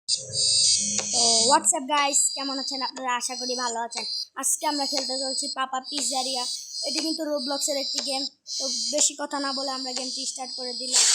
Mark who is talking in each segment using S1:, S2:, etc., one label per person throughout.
S1: তো WhatsApp guys, কেমন আছেন আপনারা? আশা করি ভালো আছেন। আজকে আমরা খেলতে চলছি পাপা পিজ্জারিয়া। এটি কিন্তু রোবলক্সের একটি গেম। তো বেশি কথা না বলে আমরা গেমটি স্টার্ট করে দিলাম।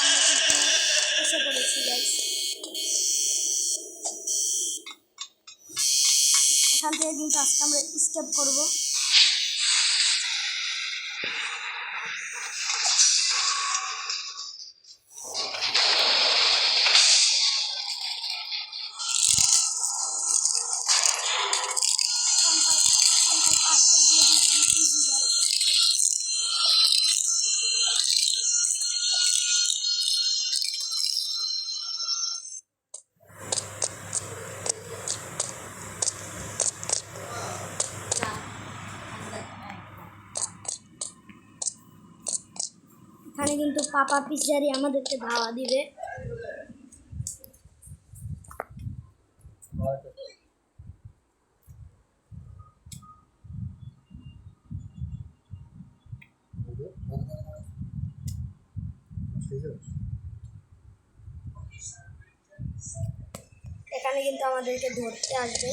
S1: আমরা কিন্তু এসে পড়েছি গাইস। এখান থেকে কিন্তু আজকে আমরা স্টেপ করবো। এখানে কিন্তু পাপা পিজ্জারি আমাদেরকে ধাওয়া দিবে। এখানে কিন্তু আমাদেরকে ধরতে আসবে।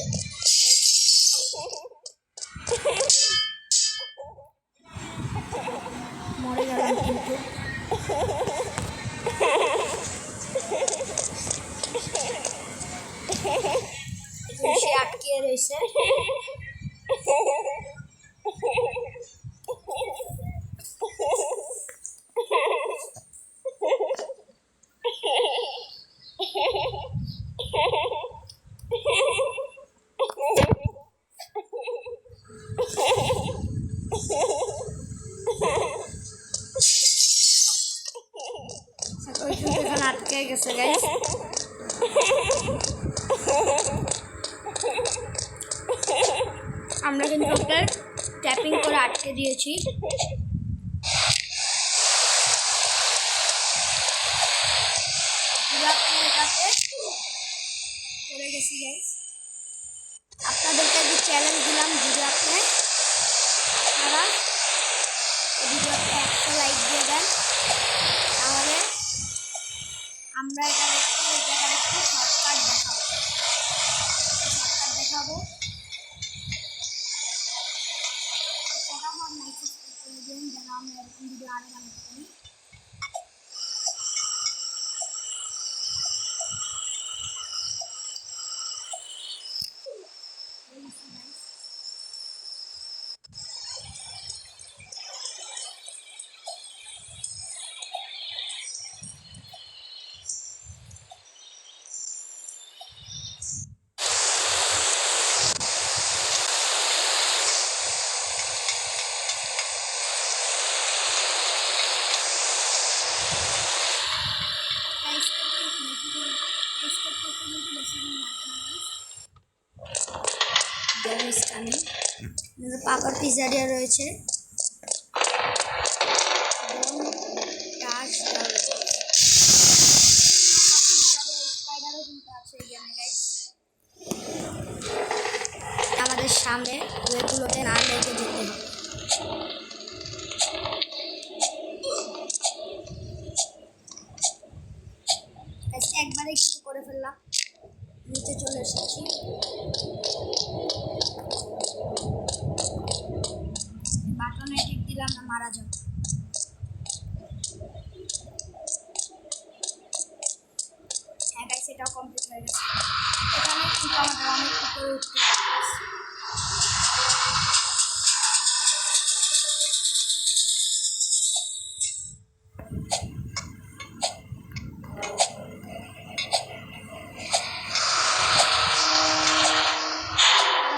S1: মরে গেলাম কিন্তু। সে আটকে রয়েছে। এখানে আটকে গেছে গাইস। আমরা কিন্তু ওকে ট্যাপিং করে আটকে দিয়েছি। পড়ে গেছি গাইস। আপনাদেরকে একটু চ্যালেঞ্জ দিলাম, যদি আপনারা ভিডিওতে 100 লাইক দিয়ে দেন, তাহলে আমরা এটার একটু শর্টকাট দেখাবো। যেন আমরা এরকম ভিডিও আরো বানাতে পারি। পাপা পিজ্জারিয়া রয়েছে। আমাদের সামনে ওয়েগুলোতে না লেগে যেতে হবে। একবারে কিছু করে ফেললাম, নিচে চলে এসেছি। বাটনে টিপ দিলাম না, মারা যাবে। হ্যাঁ গাইস, এটাও কমপ্লিট হয়ে গেছে। এখানে কিন্তু আমাদের অনেক উপরে উঠতে হবে।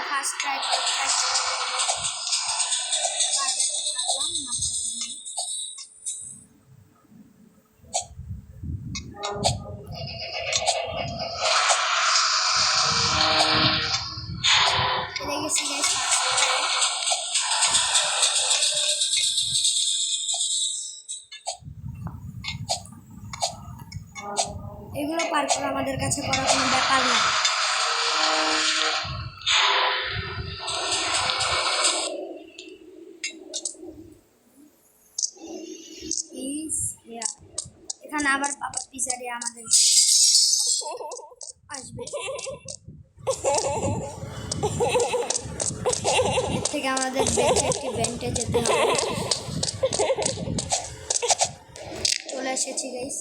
S1: ফার্স্ট ট্রাই এগুলো পার করা আমাদের কাছে করা কোনো ব্যাপার না। এখানে আবার পাপা পিজ্জারিয়া আমাদের আসবে। এর থেকে আমাদের বেঁচে একটি ভেন্টে যেতে হবে। চলে এসেছি গাইস।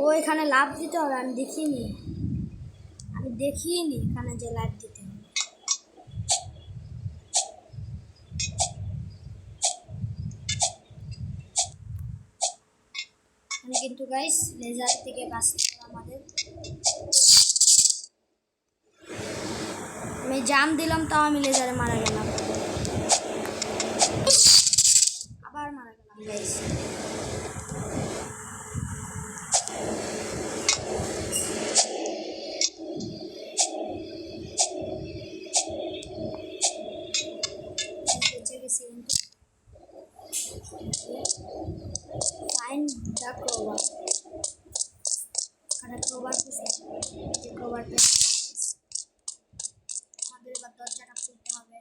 S1: ও এখানে লাভ দিতে হবে, আমি দেখিনি এখানে যে লাভ দিতে হবে। কিন্তু গাইস লেজার থেকে বাঁচতে হবে আমাদের। আমি জাম দিলাম, তাও আমি লেজারে মারা গেলাম, আবার মারা গেলাম গাইস। বেঁচে গেছি কিন্তু ফাইন দা ক্রোবার। আর ক্রোবার যে ক্রোবারটা আমাদের এবার দরজাটা খুলতে হবে।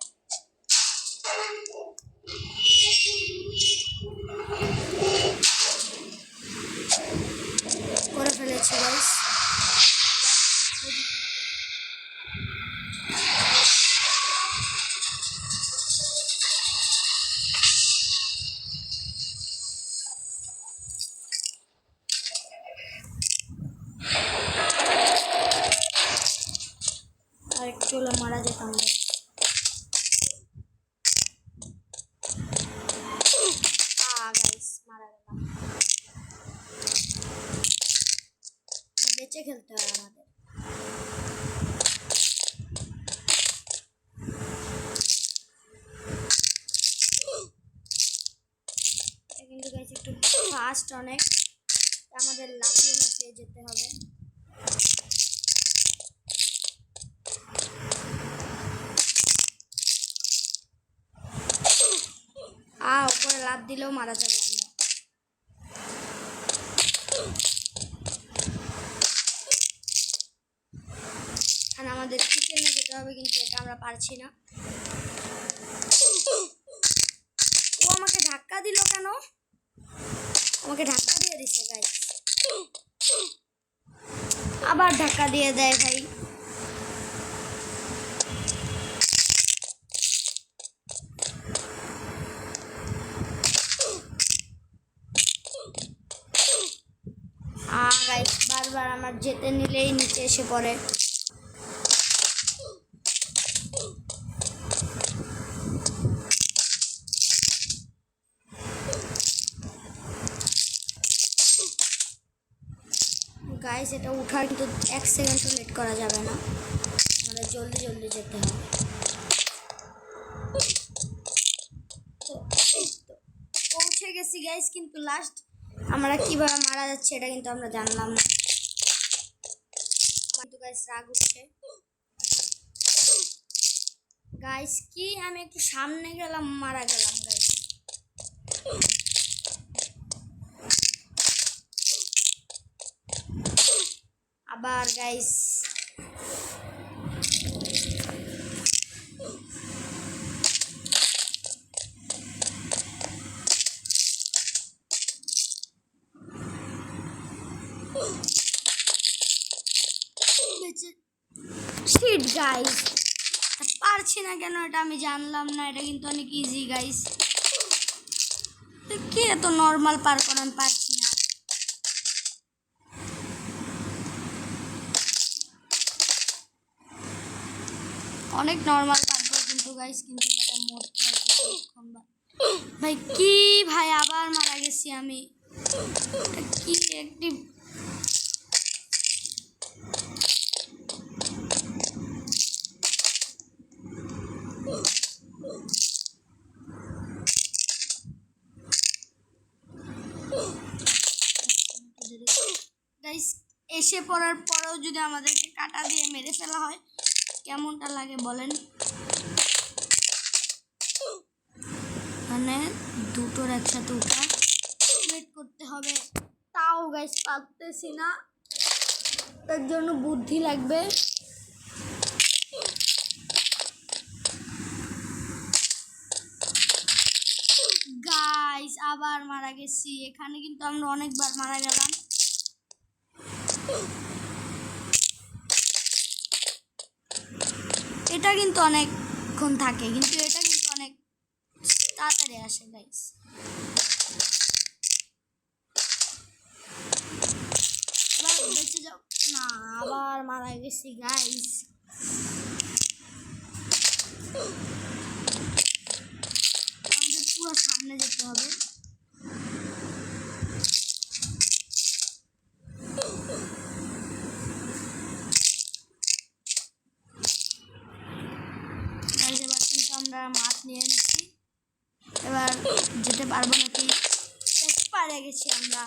S1: করে ফেলেছি গাইস। আর একটু হলে মারা যেতাম গাইস। মারা গেলাম। বেঁচে খেলতে হবে আমাদের। কিন্তু গাইস একটু ফাস্ট অনেক, আমাদের লাফিয়ে লাফিয়ে যেতে হবে। উপরে লাফ দিলেও মারা যাবে আমরা। আর আমাদের কিচেনে যেতে হবে, কিন্তু এটা আমরা পারছি না। ও আমাকে ধাক্কা দিল কেন? আমাকে ধাক্কা দিয়ে দিচ্ছে গাইস, আবার ধাক্কা দিয়ে দেয় ভাই। গাইস বারবার আমার যেতে নিলেই নিচে এসে পড়ে। গাইস এটা উঠার কিন্তু 1 সেকেন্ডও লেট করা যাবে না, আমাদের জলদি জলদি যেতে হবে। পৌঁছে গেছি গাইস, কিন্তু লাস্ট আমরা কিভাবে মারা যাচ্ছে এটা কিন্তু আমরা জানলাম না। কিন্তু গাইস রাগ উঠছে গাইস, কি আমি একটু সামনে গেলাম মারা গেলাম গাইস। আবার গাইস শিট গাইস, পারছি না কেন এটা আমি জানলাম না। এটা কিন্তু অনেক ইজি গাইস, কি এত নর্মাল পার করে আমি পারছি না। অনেক নর্মাল পার করে কিন্তু গাইস, কিন্তু এটা মরতে হবে। ভাই কি ভাই, আবার মারা গেছি আমি। কি একটি গাইস এসে পড়ার পরেও যদি আমাদেরকে কাটা দিয়ে মেরে ফেলা হয় কেমনটা লাগে বলেন? মানে দুটোর একসাথে উঠা ওয়েট করতে হবে, তাও গাইস পারতেছি না। তার জন্য বুদ্ধি লাগবে। গাইস আবার মারা গেছি, এখানে কিন্তু আমরা অনেকবার মারা গেলাম। এটা কিন্তু অনেকক্ষণ থাকে, কিন্তু এটা কিন্তু অনেক তাড়াতাড়ি আসে গাইস। এবার বেঁচে যাও না, আবার মারা গেছি গাইস। আমাদের পুরো সামনে যেতে হবে। এবার কিন্তু আমরা মাছ নিয়ে নিচ্ছি, এবার যেতে পারবো নাকি, পারে গেছি আমরা।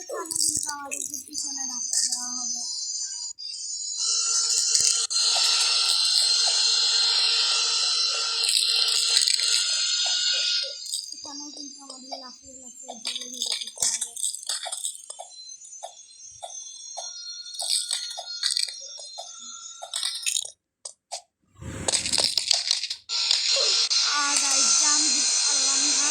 S1: এখানে কিন্তু আমাদেরকে পিছনে ধাক্কা দেওয়া হবে। এখানেও কিন্তু আমাদের লাফিয়ে লাফিয়ে জলে ঢেলে দিতে হবে। আর গাইস জাম দিতে পারলাম না।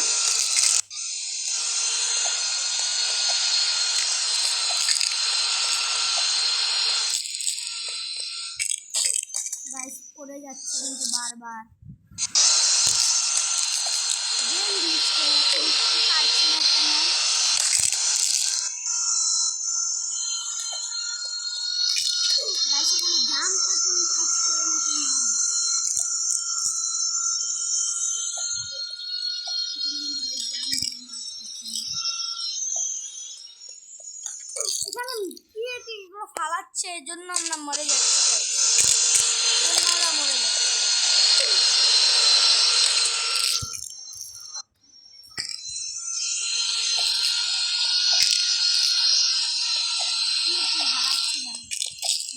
S1: গাইস পড়ে যাচ্ছে কিন্তু বারবার। গেম গ্লিচ হয়ে যাচ্ছে, বুঝতে পারছি না কেন। গাইস এখানে জামটা তুমি কাজ করে না কেন? এখানে ক্রিয়েটিভ গুলো ফালাচ্ছে, এর জন্য আমরা মরে যাচ্ছি, এর জন্য আমরা মরে যাচ্ছি।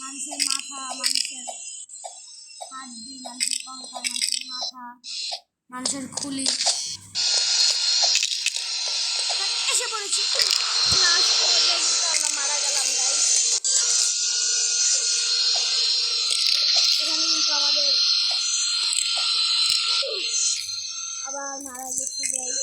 S1: মানুষের মাথা, মানুষের হাড্ডি, মানুষের কঙ্কাল, মানুষের মাথা, মানুষের খুলি এসে পড়েছি। লাস্ট পর্যায়ে কিন্তু আমরা মারা গেলাম গাইস। এখানে কিন্তু আমাদের আবার মারা গেছি গাইস।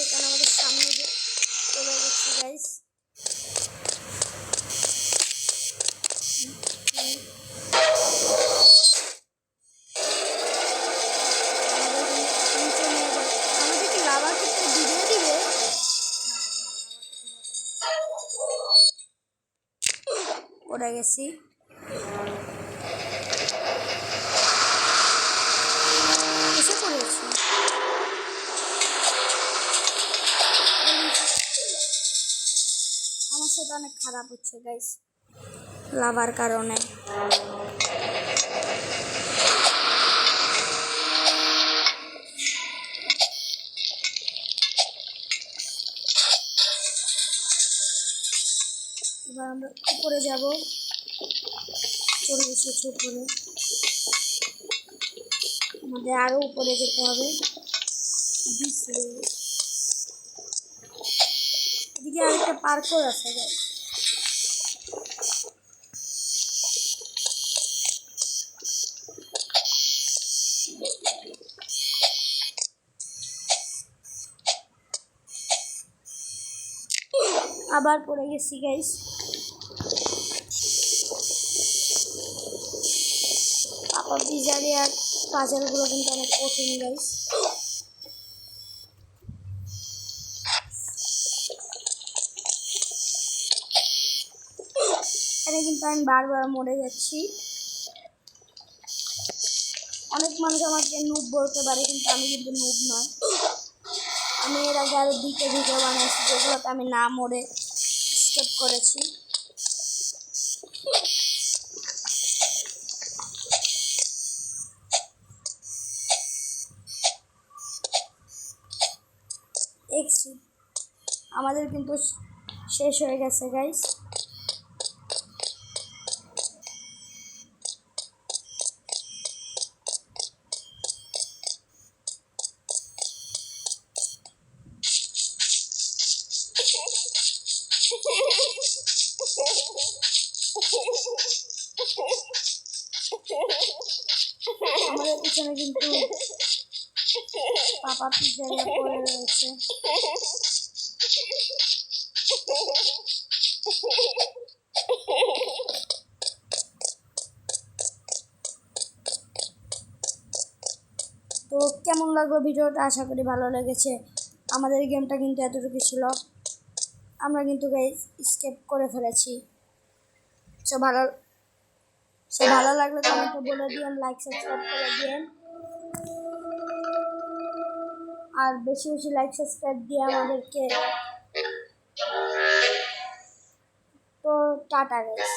S1: এখানে আমাদের সামনে চলে গেছি গাইস। আমাদের কি লাভা ক্ষেত্রে ভিডিও দিবে? পড়ে গেছি। এসে পড়েছি। আমার সাথে অনেক খারাপ হচ্ছে গাইস লাভার কারণে। এবার আমরা উপরে যাব, চলে এসেছি উপরে। আমাদের আরো উপরে যেতে হবে। এদিকে আরেকটা পার্কও আছে গাইস। আবার পড়ে গেছি গাইস। পাপা পিজারিয়ার পাজলগুলো কিন্তু অনেক কঠিন গাইস। এখানে কিন্তু আমি বারবার মরে যাচ্ছি। অনেক মানুষ আমাকে নুব বলতে পারে, কিন্তু আমি কিন্তু নুব নয়। আমি এর আগে আরো দুইটা ভিডিও বানিয়েছি যেগুলোতে আমি না মরে স্কেপ করেছি। এক্সিট আমাদের কিন্তু শেষ হয়ে গেছে গাইস। আমাদের পিছনে কিন্তু পাপা পিজ্জারিয়া পড়ে রয়েছে। তো কেমন লাগলো ভিডিওটা, আশা করি ভালো লেগেছে। আমাদের গেমটা কিন্তু এতটুকু ছিল, আমরা কিন্তু গাইস স্কেপ করে ফেলেছি। সো ভালো লাগলে কমেন্টে বলে দিন, লাইক সাবস্ক্রাইব করে দিন, আর বেশি বেশি লাইক সাবস্ক্রাইব দিয়ে আমাদেরকে। তো টাটা গাইস।